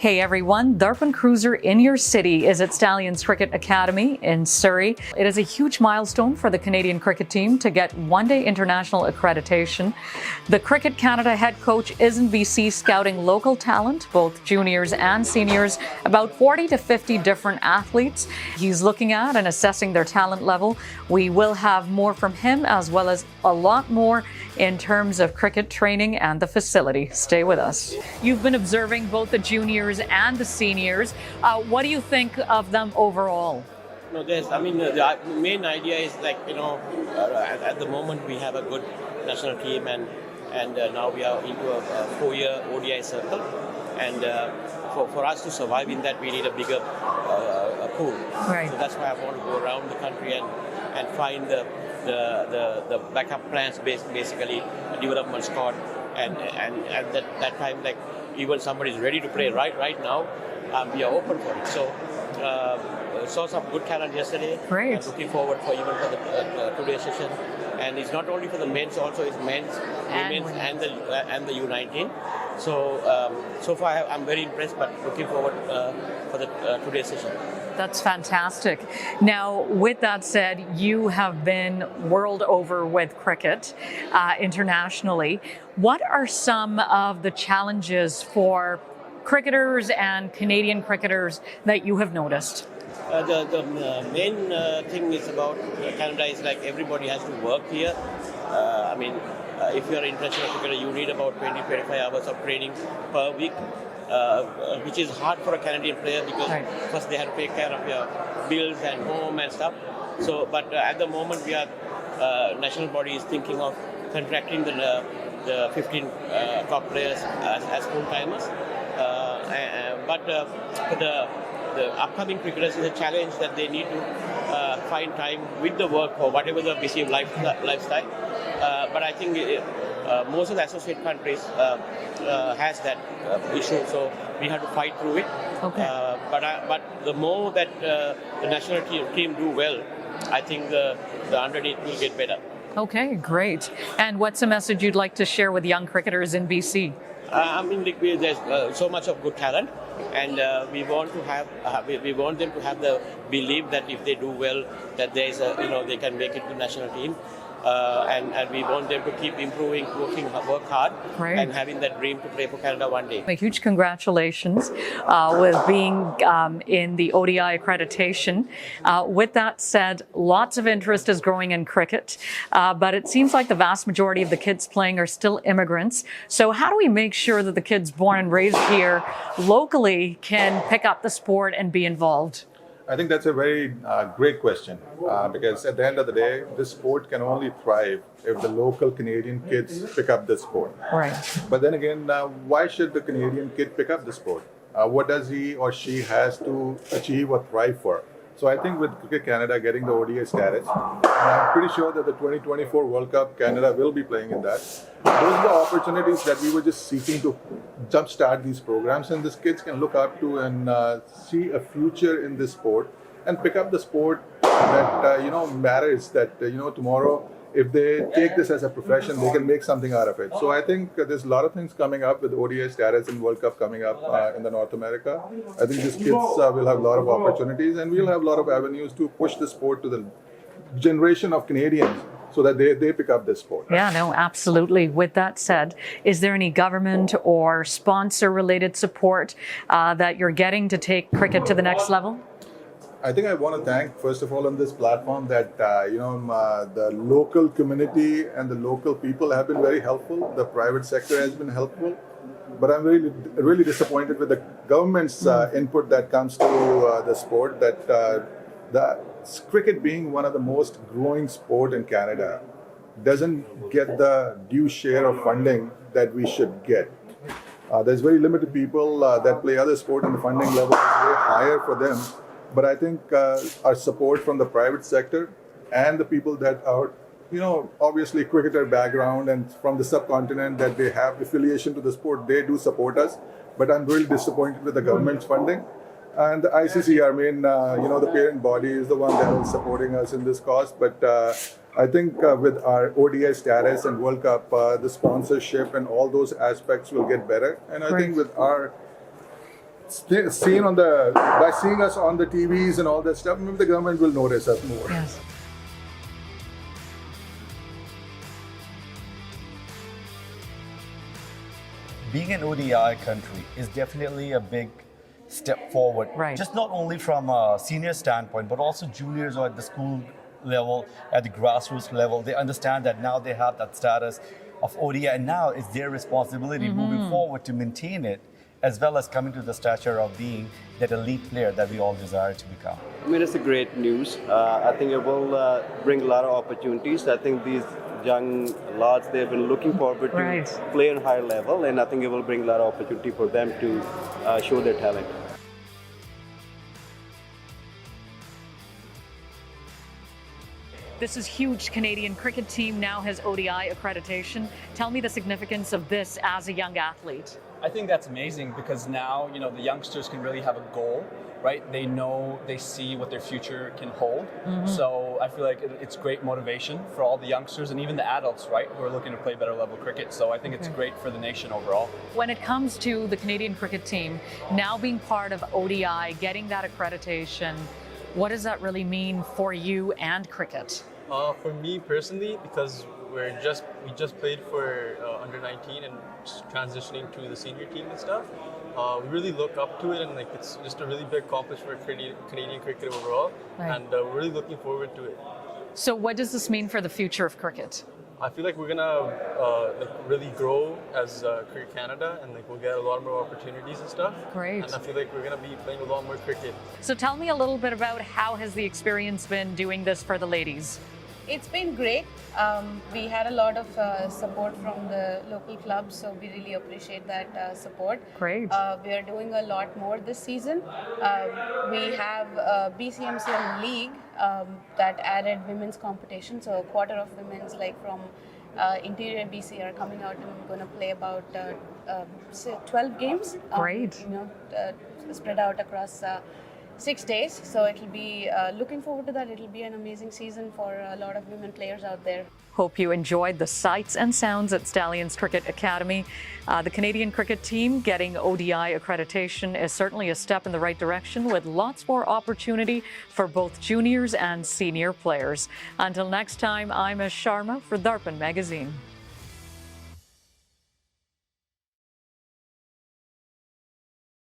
Hey everyone, Darpan Cruiser in your city is at Stallions Cricket Academy in Surrey. It is a huge milestone for the Canadian cricket team to get one-day international accreditation. The Cricket Canada head coach is in BC scouting local talent, both juniors and seniors, about 40 to 50 different athletes. He's looking at and assessing their talent level. We will have more from him as well as a lot more in terms of cricket training and the facility. Stay with us. You've been observing both the juniors and the seniors. What do you think of them overall? No, the main idea is at the moment we have a good national team and now we are into a 4-year ODI circle, and for us to survive in that we need a bigger pool. Right. So that's why I want to go around the country and find the backup plans, basically a development squad, and at that time, like, even somebody is ready to play right now, we are open for it. So saw some good talent yesterday. Great. And looking forward for the today's session. And it's not only for the men's, also it's men's, women's, and the U19. So far I'm very impressed, but looking forward for the today's session. That's fantastic. Now, with that said, you have been world over with cricket internationally. What are some of the challenges for cricketers and Canadian cricketers that you have noticed? The main thing is about Canada is like everybody has to work here. If you are an international cricketer, you need about 20-25 hours of training per week. Which is hard for a Canadian player because first they have to take care of your bills and home and stuff. So, but at the moment we are national body is thinking of contracting the 15 top players as full timers. But for the upcoming cricketers is a challenge that they need to find time with the work or whatever the busy lifestyle. But I think most of the associate countries has that issue, so we have to fight through it. Okay. But the more that the national team do well, I think the underneath will get better. Okay, great. And what's a message you'd like to share with young cricketers in BC? There's so much of good talent, and we want to have we want them to have the belief that if they do well, that there is they can make it to national team. And we want them to keep improving, work hard, and having that dream to play for Canada one day. A huge congratulations with being in the ODI accreditation. With that said, lots of interest is growing in cricket, but it seems like the vast majority of the kids playing are still immigrants. So how do we make sure that the kids born and raised here locally can pick up the sport and be involved? I think that's a very great question because at the end of the day, this sport can only thrive if the local Canadian kids pick up the sport. Right. But then again, why should the Canadian kid pick up the sport? What does he or she has to achieve or thrive for? So I think with Cricket Canada getting the ODI status, I'm pretty sure that the 2024 World Cup, Canada will be playing in that. Those are the opportunities that we were just seeking to jumpstart these programs, and these kids can look up to and see a future in this sport and pick up the sport that matters. That tomorrow, if they take this as a profession, they can make something out of it. So I think there's a lot of things coming up with ODI status and World Cup coming up in the North America. I think these kids will have a lot of opportunities, and we'll have a lot of avenues to push the sport to the generation of Canadians so that they pick up this sport. Yeah, no, absolutely. With that said, is there any government or sponsor-related support that you're getting to take cricket to the next level? I think I want to thank, first of all, on this platform that, the local community and the local people have been very helpful. The private sector has been helpful. But I'm really disappointed with the government's input that comes to the sport, that the cricket being one of the most growing sport in Canada doesn't get the due share of funding that we should get. There's very limited people that play other sport, and the funding level is way higher for them. But I think our support from the private sector and the people that are, obviously cricketer background and from the subcontinent, that they have affiliation to the sport, they do support us. But I'm really disappointed with the government's funding. And the ICC, the parent body, is the one that is supporting us in this cause. But I think with our ODI status and World Cup, the sponsorship and all those aspects will get better. And I think with our seen on the by seeing us on the TVs and all that stuff, maybe the government will notice us more. Yes. Being an ODI country is definitely a big step forward. Right. Just not only from a senior standpoint, but also juniors or at the school level, at the grassroots level. They understand that now they have that status of ODI, and now it's their responsibility moving forward to maintain it, as well as coming to the stature of being that elite player that we all desire to become. I mean, it's a great news. I think it will bring a lot of opportunities. I think these young lads, they've been looking forward to Right. play on higher level, and I think it will bring a lot of opportunity for them to show their talent. This is huge. Canadian cricket team now has ODI accreditation. Tell me the significance of this as a young athlete. I think that's amazing because now, the youngsters can really have a goal, right? They know, they see what their future can hold. So I feel like it's great motivation for all the youngsters and even the adults, right, who are looking to play better level cricket. So I think it's great for the nation overall. When it comes to the Canadian cricket team now being part of ODI, getting that accreditation, what does that really mean for you and cricket? For me personally, because we just played for under 19 and transitioning to the senior team and stuff. We really look up to it, and it's just a really big accomplishment for Canadian cricket overall. Right. And we're really looking forward to it. So what does this mean for the future of cricket? I feel like we're gonna really grow as Cricket Canada, and we'll get a lot more opportunities and stuff. Great. And I feel like we're gonna be playing a lot more cricket. So tell me a little bit about how has the experience been doing this for the ladies? It's been great. We had a lot of support from the local clubs, so we really appreciate that support. Great. We are doing a lot more this season. We have a BCMCL League that added women's competition, so a quarter of women's from interior BC are coming out and going to play about 12 games. Great. Spread out across 6 days, so it'll be looking forward to that. It'll be an amazing season for a lot of women players out there. Hope you enjoyed the sights and sounds at Stallions Cricket Academy. The Canadian cricket team getting ODI accreditation is certainly a step in the right direction, with lots more opportunity for both juniors and senior players. Until next time, I'm Ash Sharma for Darpan Magazine.